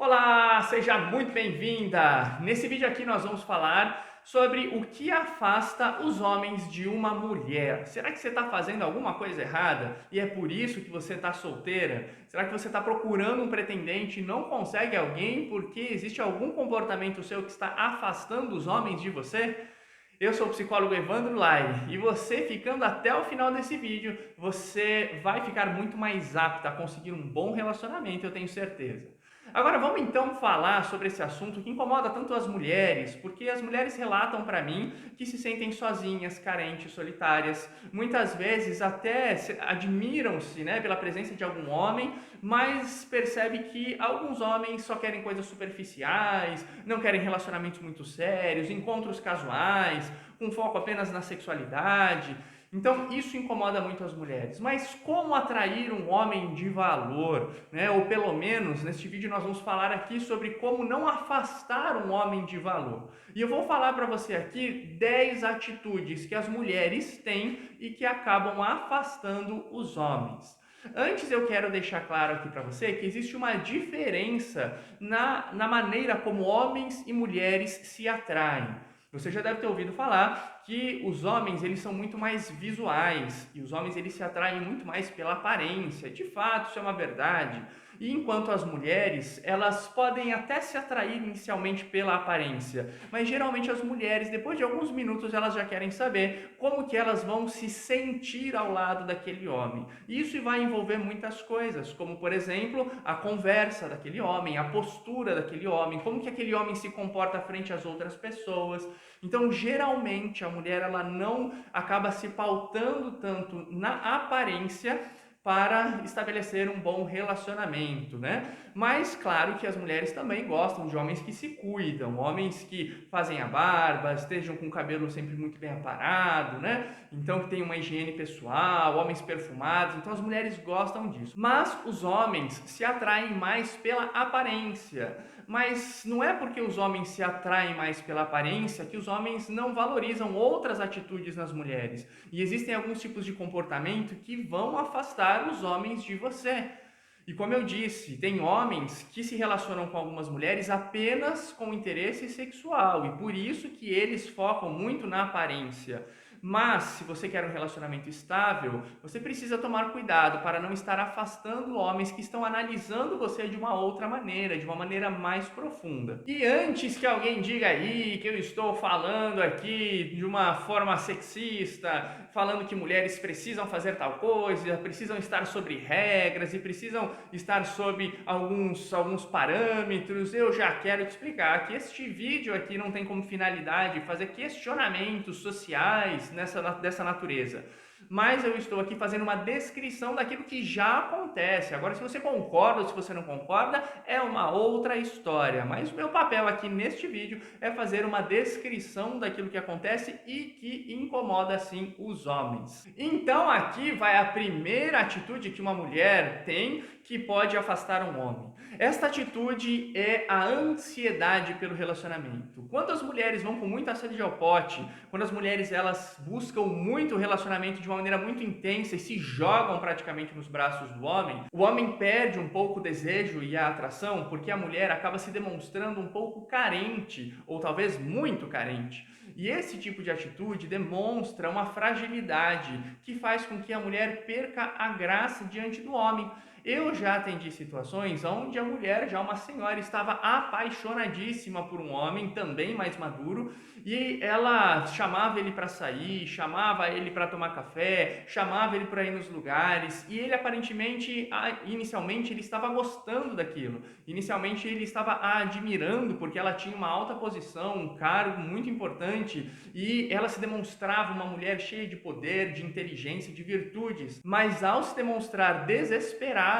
Olá, seja muito bem-vinda! Nesse vídeo aqui nós vamos falar sobre o que afasta os homens de uma mulher. Será que você está fazendo alguma coisa errada e é por isso que você está solteira? Será que você está procurando um pretendente e não consegue alguém porque existe algum comportamento seu que está afastando os homens de você? Eu sou o psicólogo Evandro Lai e você ficando até o final desse vídeo, você vai ficar muito mais apta a conseguir um bom relacionamento, eu tenho certeza. Agora vamos então falar sobre esse assunto que incomoda tanto as mulheres, porque as mulheres relatam para mim que se sentem sozinhas, carentes, solitárias, muitas vezes até admiram-se, né, pela presença de algum homem, mas percebe que alguns homens só querem coisas superficiais, não querem relacionamentos muito sérios, encontros casuais, com foco apenas na sexualidade. Então isso incomoda muito as mulheres. Mas como atrair um homem de valor, né? Ou pelo menos neste vídeo nós vamos falar aqui sobre como não afastar um homem de valor. E eu vou falar para você aqui 10 atitudes que as mulheres têm e que acabam afastando os homens. Antes eu quero deixar claro aqui para você que existe uma diferença na maneira como homens e mulheres se atraem. Você já deve ter ouvido falar que os homens eles são muito mais visuais e os homens eles se atraem muito mais pela aparência. De fato, isso é uma verdade. E enquanto as mulheres, elas podem até se atrair inicialmente pela aparência, mas geralmente as mulheres, depois de alguns minutos, elas já querem saber como que elas vão se sentir ao lado daquele homem. E isso vai envolver muitas coisas, como por exemplo, a conversa daquele homem, a postura daquele homem, como que aquele homem se comporta frente às outras pessoas. Então, geralmente, a mulher ela não acaba se pautando tanto na aparência para estabelecer um bom relacionamento, né? Mas claro que as mulheres também gostam de homens que se cuidam, homens que fazem a barba, estejam com o cabelo sempre muito bem aparado, né? Então que tem uma higiene pessoal, homens perfumados, então as mulheres gostam disso. Mas os homens se atraem mais pela aparência. Mas não é porque os homens se atraem mais pela aparência que os homens não valorizam outras atitudes nas mulheres. E existem alguns tipos de comportamento que vão afastar os homens de você. E como eu disse, tem homens que se relacionam com algumas mulheres apenas com interesse sexual e por isso que eles focam muito na aparência. Mas se você quer um relacionamento estável, você precisa tomar cuidado para não estar afastando homens que estão analisando você de uma outra maneira, de uma maneira mais profunda. E antes que alguém diga aí que eu estou falando aqui de uma forma sexista, falando que mulheres precisam fazer tal coisa, precisam estar sobre regras e precisam estar sob alguns parâmetros, eu já quero te explicar que este vídeo aqui não tem como finalidade fazer questionamentos sociais dessa natureza. Mas eu estou aqui fazendo uma descrição daquilo que já acontece. Agora, se você concorda ou se você não concorda, é uma outra história. Mas o meu papel aqui neste vídeo é fazer uma descrição daquilo que acontece e que incomoda, sim, os homens. Então, aqui vai a primeira atitude que uma mulher tem que pode afastar um homem. Esta atitude é a ansiedade pelo relacionamento. Quando as mulheres vão com muita sede ao pote, quando as mulheres elas buscam muito relacionamento de uma maneira muito intensa e se jogam praticamente nos braços do homem, o homem perde um pouco o desejo e a atração porque a mulher acaba se demonstrando um pouco carente ou talvez muito carente. E esse tipo de atitude demonstra uma fragilidade que faz com que a mulher perca a graça diante do homem. Eu já atendi situações onde a mulher, já uma senhora, estava apaixonadíssima por um homem também mais maduro e ela chamava ele para sair, chamava ele para tomar café, chamava ele para ir nos lugares e ele aparentemente, inicialmente, ele estava gostando daquilo. Inicialmente ele estava a admirando porque ela tinha uma alta posição, um cargo muito importante e ela se demonstrava uma mulher cheia de poder, de inteligência, de virtudes. Mas ao se demonstrar desesperada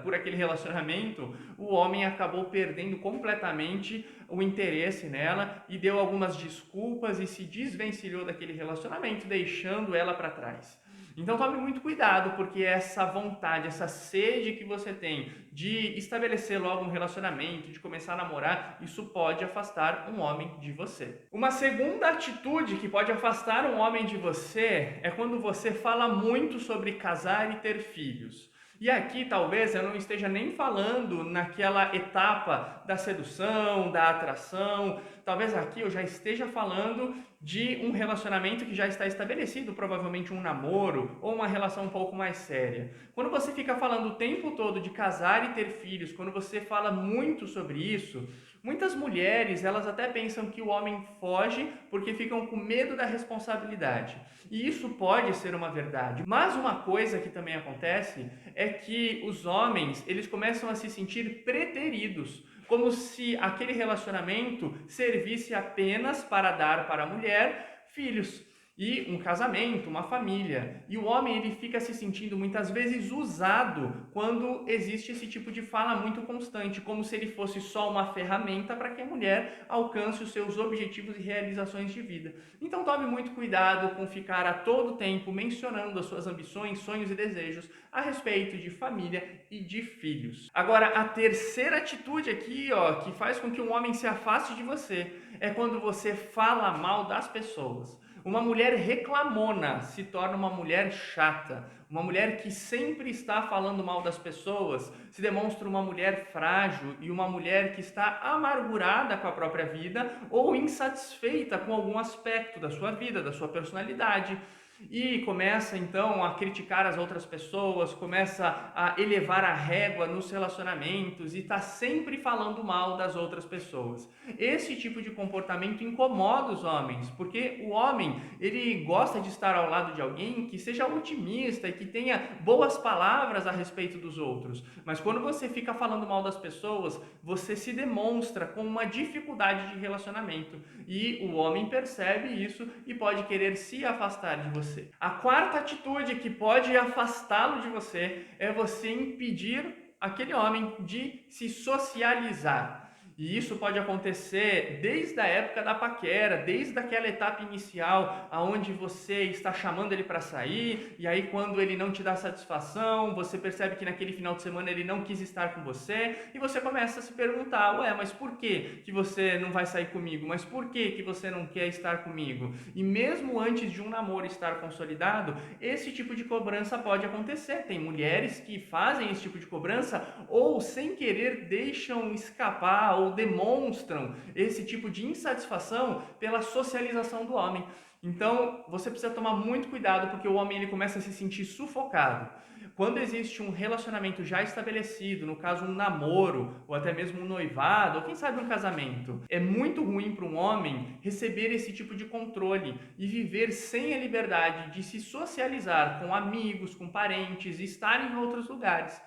por aquele relacionamento, o homem acabou perdendo completamente o interesse nela e deu algumas desculpas e se desvencilhou daquele relacionamento, deixando ela para trás. Então tome muito cuidado, porque essa vontade, essa sede que você tem de estabelecer logo um relacionamento, de começar a namorar, isso pode afastar um homem de você. Uma segunda atitude que pode afastar um homem de você é quando você fala muito sobre casar e ter filhos. E aqui talvez eu não esteja nem falando naquela etapa da sedução, da atração, talvez aqui eu já esteja falando de um relacionamento que já está estabelecido, provavelmente um namoro ou uma relação um pouco mais séria. Quando você fica falando o tempo todo de casar e ter filhos, quando você fala muito sobre isso, muitas mulheres, elas até pensam que o homem foge porque ficam com medo da responsabilidade. E isso pode ser uma verdade. Mas uma coisa que também acontece é que os homens, eles começam a se sentir preteridos, como se aquele relacionamento servisse apenas para dar para a mulher filhos e um casamento, uma família. E o homem, ele fica se sentindo muitas vezes usado quando existe esse tipo de fala muito constante, como se ele fosse só uma ferramenta para que a mulher alcance os seus objetivos e realizações de vida. Então tome muito cuidado com ficar a todo tempo mencionando as suas ambições, sonhos e desejos a respeito de família e de filhos. Agora, a terceira atitude aqui, que faz com que um homem se afaste de você, é quando você fala mal das pessoas. Uma mulher reclamona se torna uma mulher chata. Uma mulher que sempre está falando mal das pessoas se demonstra uma mulher frágil e uma mulher que está amargurada com a própria vida ou insatisfeita com algum aspecto da sua vida, da sua personalidade. E começa então a criticar as outras pessoas, começa a elevar a régua nos relacionamentos e está sempre falando mal das outras pessoas. Esse tipo de comportamento incomoda os homens, porque o homem, ele gosta de estar ao lado de alguém que seja otimista e que tenha boas palavras a respeito dos outros. Mas quando você fica falando mal das pessoas, você se demonstra com uma dificuldade de relacionamento. E o homem percebe isso e pode querer se afastar de você. A quarta atitude que pode afastá-lo de você é você impedir aquele homem de se socializar. E isso pode acontecer desde a época da paquera, desde aquela etapa inicial, aonde você está chamando ele para sair, e aí quando ele não te dá satisfação, você percebe que naquele final de semana ele não quis estar com você, e você começa a se perguntar, mas por que você não vai sair comigo? Mas por que você não quer estar comigo? E mesmo antes de um namoro estar consolidado, esse tipo de cobrança pode acontecer. Tem mulheres que fazem esse tipo de cobrança ou sem querer deixam escapar ou demonstram esse tipo de insatisfação pela socialização do homem. Então, você precisa tomar muito cuidado porque o homem ele começa a se sentir sufocado. Quando existe um relacionamento já estabelecido, no caso um namoro, ou até mesmo um noivado, ou quem sabe um casamento, é muito ruim para um homem receber esse tipo de controle e viver sem a liberdade de se socializar com amigos, com parentes e estar em outros lugares.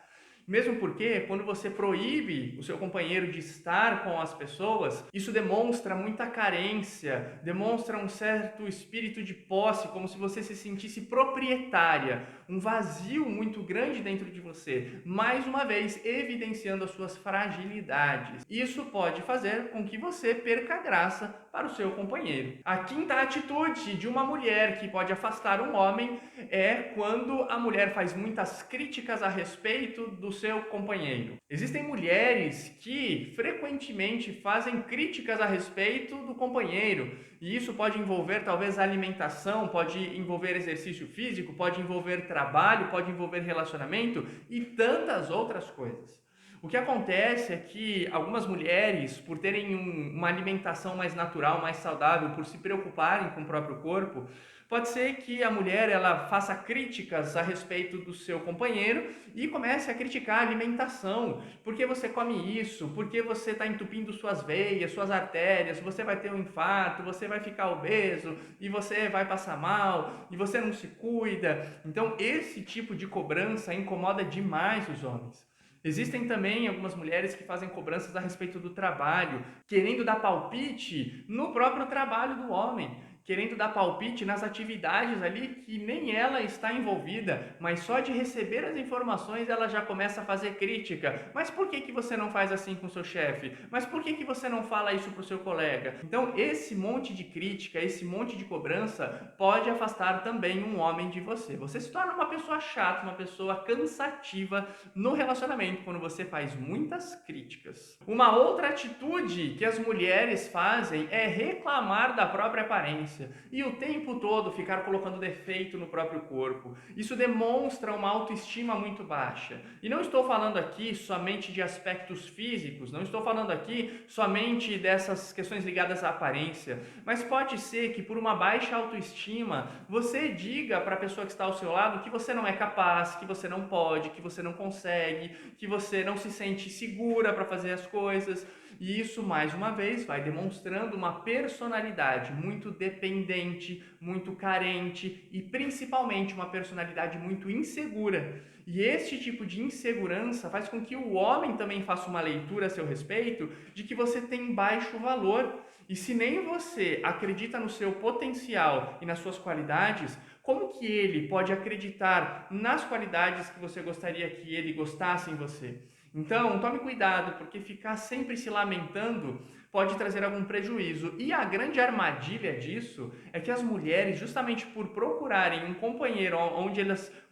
Mesmo porque, quando você proíbe o seu companheiro de estar com as pessoas, isso demonstra muita carência, demonstra um certo espírito de posse, como se você se sentisse proprietária, um vazio muito grande dentro de você, mais uma vez evidenciando as suas fragilidades. Isso pode fazer com que você perca a graça para o seu companheiro. A quinta atitude de uma mulher que pode afastar um homem é quando a mulher faz muitas críticas a respeito do seu companheiro. Existem mulheres que frequentemente fazem críticas a respeito do companheiro, e isso pode envolver talvez alimentação, pode envolver exercício físico, pode envolver trabalho, pode envolver relacionamento e tantas outras coisas. O que acontece é que algumas mulheres, por terem uma alimentação mais natural, mais saudável, por se preocuparem com o próprio corpo, pode ser que a mulher ela faça críticas a respeito do seu companheiro e comece a criticar a alimentação. Por que você come isso? Por que você está entupindo suas veias, suas artérias? Você vai ter um infarto, você vai ficar obeso e você vai passar mal e você não se cuida. Então, esse tipo de cobrança incomoda demais os homens. Existem também algumas mulheres que fazem cobranças a respeito do trabalho, querendo dar palpite no próprio trabalho do homem, querendo dar palpite nas atividades ali que nem ela está envolvida, mas só de receber as informações ela já começa a fazer crítica. Mas por que você não faz assim com o seu chefe? Mas por que você não fala isso para o seu colega? Então esse monte de crítica, esse monte de cobrança pode afastar também um homem de você. Você se torna uma pessoa chata, uma pessoa cansativa no relacionamento quando você faz muitas críticas. Uma outra atitude que as mulheres fazem é reclamar da própria aparência. aparência e o tempo todo ficar colocando defeito no próprio corpo. Isso demonstra uma autoestima muito baixa. E não estou falando aqui somente de aspectos físicos, não estou falando aqui somente dessas questões ligadas à aparência, mas pode ser que por uma baixa autoestima você diga para a pessoa que está ao seu lado que você não é capaz, que você não pode, que você não consegue, que você não se sente segura para fazer as coisas. E isso, mais uma vez, vai demonstrando uma personalidade muito dependente, muito carente e principalmente uma personalidade muito insegura. E este tipo de insegurança faz com que o homem também faça uma leitura a seu respeito de que você tem baixo valor. E se nem você acredita no seu potencial e nas suas qualidades, como que ele pode acreditar nas qualidades que você gostaria que ele gostasse em você? Então, tome cuidado, porque ficar sempre se lamentando pode trazer algum prejuízo. E a grande armadilha disso é que as mulheres, justamente por procurarem um companheiro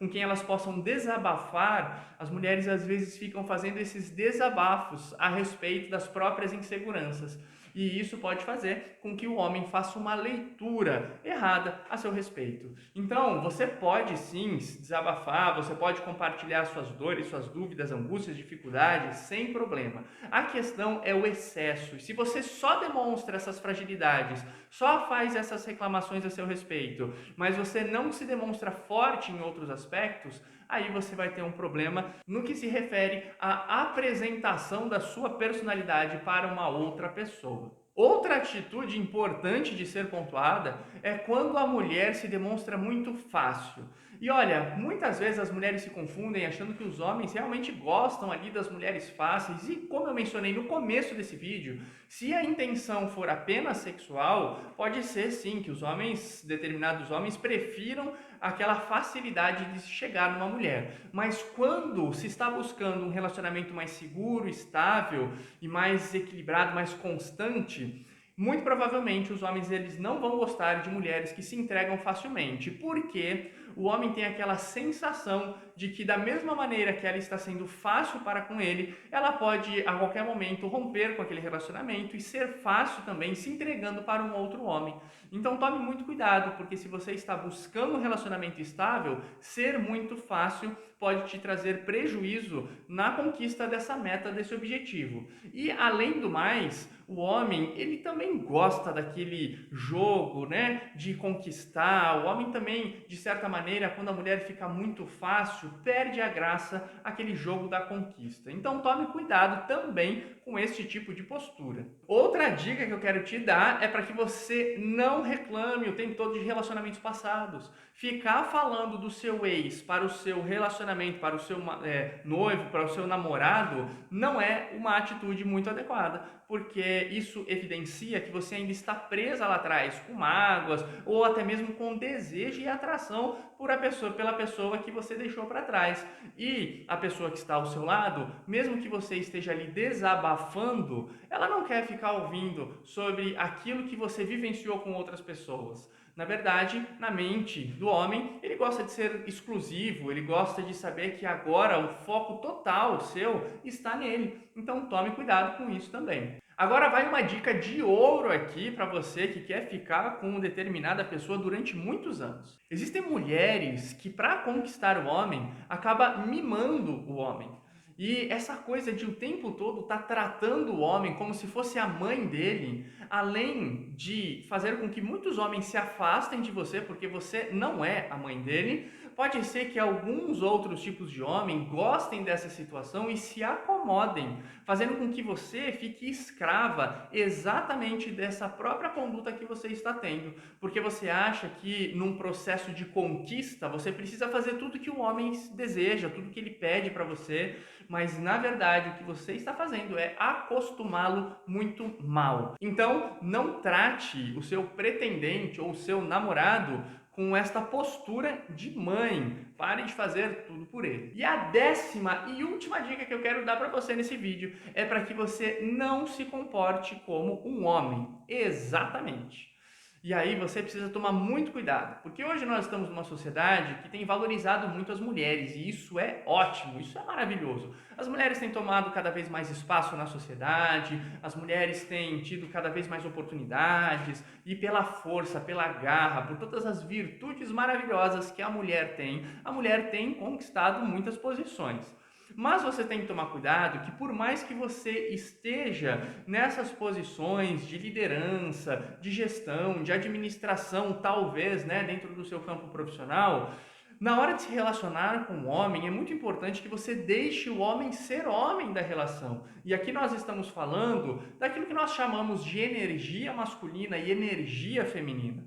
com quem elas possam desabafar, as mulheres às vezes ficam fazendo esses desabafos a respeito das próprias inseguranças. E isso pode fazer com que o homem faça uma leitura errada a seu respeito. Então, você pode sim desabafar, você pode compartilhar suas dores, suas dúvidas, angústias, dificuldades, sem problema. A questão é o excesso. E se você só demonstra essas fragilidades, só faz essas reclamações a seu respeito, mas você não se demonstra forte em outros aspectos, aí você vai ter um problema no que se refere à apresentação da sua personalidade para uma outra pessoa. Outra atitude importante de ser pontuada é quando a mulher se demonstra muito fácil. E olha, muitas vezes as mulheres se confundem achando que os homens realmente gostam ali das mulheres fáceis e, como eu mencionei no começo desse vídeo, se a intenção for apenas sexual, pode ser sim que determinados homens prefiram aquela facilidade de chegar numa mulher. Mas quando se está buscando um relacionamento mais seguro, estável e mais equilibrado, mais constante, muito provavelmente os homens eles não vão gostar de mulheres que se entregam facilmente, porque o homem tem aquela sensação de que da mesma maneira que ela está sendo fácil para com ele, ela pode a qualquer momento romper com aquele relacionamento e ser fácil também se entregando para um outro homem. Então tome muito cuidado, porque se você está buscando um relacionamento estável, ser muito fácil pode te trazer prejuízo na conquista dessa meta, desse objetivo. E além do mais, o homem, ele também gosta daquele jogo, né, de conquistar. O homem também, de certa maneira, quando a mulher fica muito fácil, perde a graça aquele jogo da conquista. Então tome cuidado também com esse tipo de postura. Outra dica que eu quero te dar é para que você não reclame o tempo todo de relacionamentos passados. Ficar falando do seu ex para o seu relacionamento, para o seu noivo, para o seu namorado, não é uma atitude muito adequada, porque isso evidencia que você ainda está presa lá atrás com mágoas ou até mesmo com desejo e atração pela pessoa que você deixou para trás. E a pessoa que está ao seu lado, mesmo que você esteja ali desabafando, ela não quer ficar ouvindo sobre aquilo que você vivenciou com outras pessoas. Na verdade, na mente do homem, ele gosta de ser exclusivo, ele gosta de saber que agora o foco total seu está nele. Então tome cuidado com isso também. Agora vai uma dica de ouro aqui para você que quer ficar com uma determinada pessoa durante muitos anos. Existem mulheres que, para conquistar o homem, acaba mimando o homem. E essa coisa de o tempo todo estar tratando o homem como se fosse a mãe dele, além de fazer com que muitos homens se afastem de você porque você não é a mãe dele, pode ser que alguns outros tipos de homem gostem dessa situação e se acomodem, fazendo com que você fique escrava exatamente dessa própria conduta que você está tendo, porque você acha que num processo de conquista você precisa fazer tudo que o homem deseja, tudo que ele pede para você, mas na verdade o que você está fazendo é acostumá-lo muito mal. Então, não trate o seu pretendente ou o seu namorado com esta postura de mãe. Pare de fazer tudo por ele. E a 10ª e última dica que eu quero dar para você nesse vídeo é para que você não se comporte como um homem. Exatamente. E aí você precisa tomar muito cuidado, porque hoje nós estamos numa sociedade que tem valorizado muito as mulheres, e isso é ótimo, isso é maravilhoso. As mulheres têm tomado cada vez mais espaço na sociedade, as mulheres têm tido cada vez mais oportunidades, e pela força, pela garra, por todas as virtudes maravilhosas que a mulher tem conquistado muitas posições. Mas você tem que tomar cuidado que por mais que você esteja nessas posições de liderança, de gestão, de administração, talvez, né, dentro do seu campo profissional, na hora de se relacionar com o homem, é muito importante que você deixe o homem ser homem da relação. E aqui nós estamos falando daquilo que nós chamamos de energia masculina e energia feminina.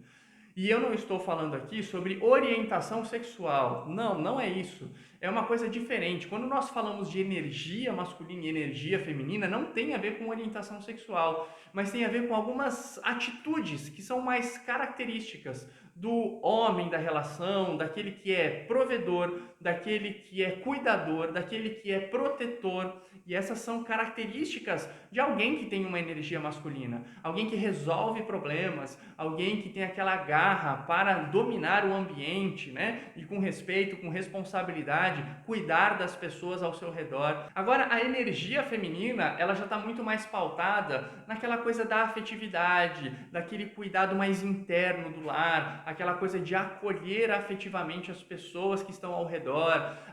E eu não estou falando aqui sobre orientação sexual. Não, não é isso. É uma coisa diferente. Quando nós falamos de energia masculina e energia feminina, não tem a ver com orientação sexual, mas tem a ver com algumas atitudes que são mais características do homem da relação, daquele que é provedor, daquele que é cuidador, daquele que é protetor. E essas são características de alguém que tem uma energia masculina, alguém que resolve problemas, alguém que tem aquela garra para dominar o ambiente, né? E com respeito, com responsabilidade, cuidar das pessoas ao seu redor. Agora, a energia feminina, ela já está muito mais pautada naquela coisa da afetividade, daquele cuidado mais interno do lar, aquela coisa de acolher afetivamente as pessoas que estão ao redor.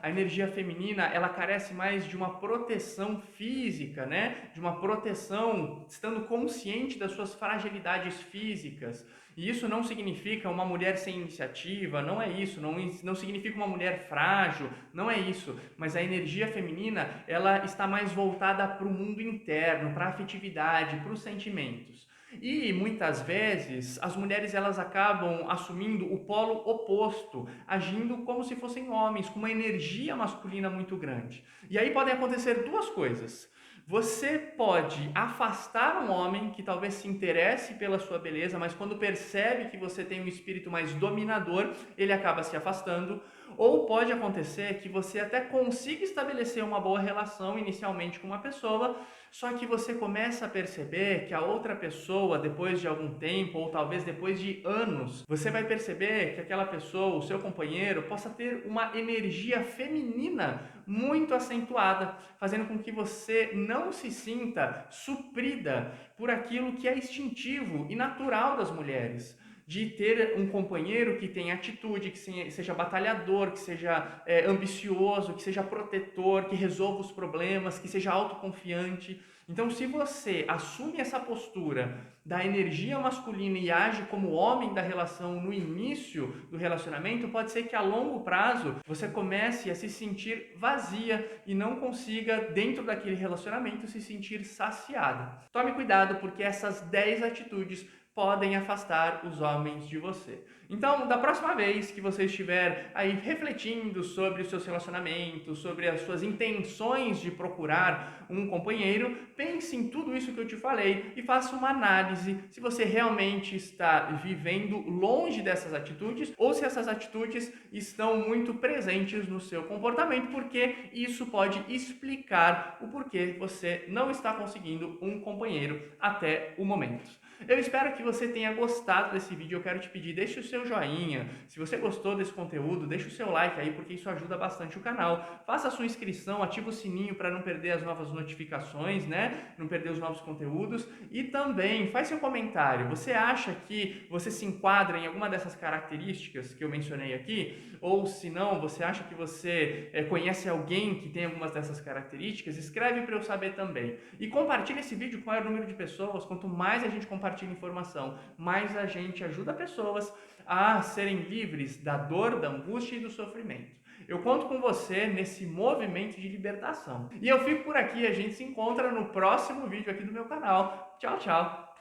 A energia feminina, ela carece mais de uma proteção física, né? De uma proteção, estando consciente das suas fragilidades físicas. E isso não significa uma mulher sem iniciativa, não é isso, não significa uma mulher frágil, não é isso. Mas a energia feminina, ela está mais voltada para o mundo interno, para a afetividade, para os sentimentos. E muitas vezes as mulheres elas acabam assumindo o polo oposto, agindo como se fossem homens, com uma energia masculina muito grande. E aí podem acontecer duas coisas. Você pode afastar um homem que talvez se interesse pela sua beleza, mas quando percebe que você tem um espírito mais dominador, ele acaba se afastando. Ou pode acontecer que você até consiga estabelecer uma boa relação inicialmente com uma pessoa, só que você começa a perceber que a outra pessoa, depois de algum tempo, ou talvez depois de anos, você vai perceber que aquela pessoa, o seu companheiro, possa ter uma energia feminina muito acentuada, fazendo com que você não se sinta suprida por aquilo que é instintivo e natural das mulheres. De ter um companheiro que tenha atitude, que seja batalhador, que seja ambicioso, que seja protetor, que resolva os problemas, que seja autoconfiante. Então, se você assume essa postura da energia masculina e age como homem da relação no início do relacionamento, pode ser que a longo prazo você comece a se sentir vazia e não consiga, dentro daquele relacionamento, se sentir saciada. Tome cuidado, porque essas 10 atitudes podem afastar os homens de você. Então, da próxima vez que você estiver aí refletindo sobre os seus relacionamentos, sobre as suas intenções de procurar um companheiro, pense em tudo isso que eu te falei e faça uma análise se você realmente está vivendo longe dessas atitudes ou se essas atitudes estão muito presentes no seu comportamento, porque isso pode explicar o porquê você não está conseguindo um companheiro até o momento. Eu espero que você tenha gostado desse vídeo. Eu quero te pedir, deixe o seu joinha. Se você gostou desse conteúdo, deixe o seu like aí, porque isso ajuda bastante o canal. Faça a sua inscrição, ativa o sininho para não perder as novas notificações, né? Não perder os novos conteúdos. E também, faz seu comentário. Você acha que você se enquadra em alguma dessas características que eu mencionei aqui? Ou se não, você acha que você conhece alguém que tem algumas dessas características? Escreve para eu saber também. E compartilhe esse vídeo com o maior número de pessoas. Quanto mais a gente compartilha informação, mais a gente ajuda pessoas a serem livres da dor, da angústia e do sofrimento. Eu conto com você nesse movimento de libertação. E eu fico por aqui, a gente se encontra no próximo vídeo aqui do meu canal. Tchau, tchau!